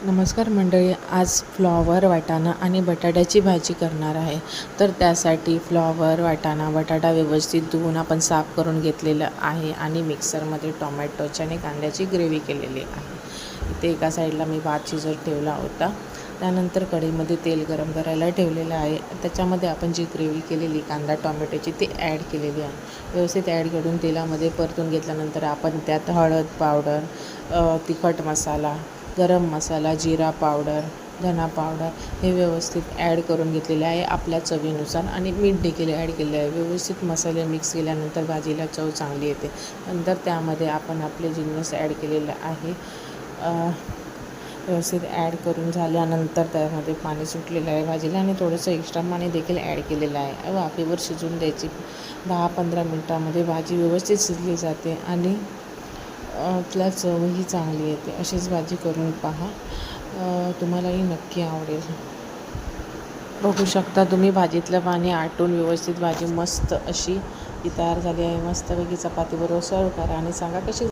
नमस्कार मंडळी, आज फ्लॉवर, वाटाणा आणि बटाट्याची भाजी करणार आहे. तर त्यासाठी फ्लॉवर, वाटाणा, बटाटा व्यवस्थित धुवून आपण साफ करून घेतलेलं आहे आणि मिक्सरमध्ये टोमॅटोची आणि कांद्याची ग्रेव्ही केलेली आहे. इथे एका साईडला मी भात शिजत ठेवला होता. त्यानंतर कढईमध्ये तेल गरम करायला ठेवलेलं आहे. त्याच्यामध्ये आपण जी ग्रेव्ही केलेली कांदा टोमॅटोची ती ॲड केलेली आहे. व्यवस्थित ॲड करून तेलामध्ये परतून घेतल्यानंतर आपण त्यात हळद पावडर, तिखट मसाला, गरम मसाला, जिरा पावडर, धना पावडर हे व्यवस्थित ॲड करून घेतलेले आहे आपल्या चवीनुसार आणि मीठ देखील ॲड केले आहे. व्यवस्थित मसाले मिक्स केल्यानंतर भाजीला चव चांगली येते. नंतर त्यामध्ये आपण आपले जिन्नस ॲड केलेले आहे. व्यवस्थित ॲड करून झाल्यानंतर त्यामध्ये पाणी सुटलेलं आहे भाजीला आणि थोडंसं एक्स्ट्रा पाणी देखील ॲड केलेलं आहे. वाफेवर शिजून द्यायची. 10-15 मिनटामध्ये भाजी व्यवस्थित शिजली जाते आणि तिला चवही चांगली येते. अशीच भाजी करून पहा, तुम्हालाही नक्की आवडेल. बघू शकता तुम्ही भाजीतलं पाणी आटून व्यवस्थित भाजी मस्त अशी ती तयार झाली आहे. मस्तपैकी चपातीबरोबर सर्व करा आणि सांगा कशी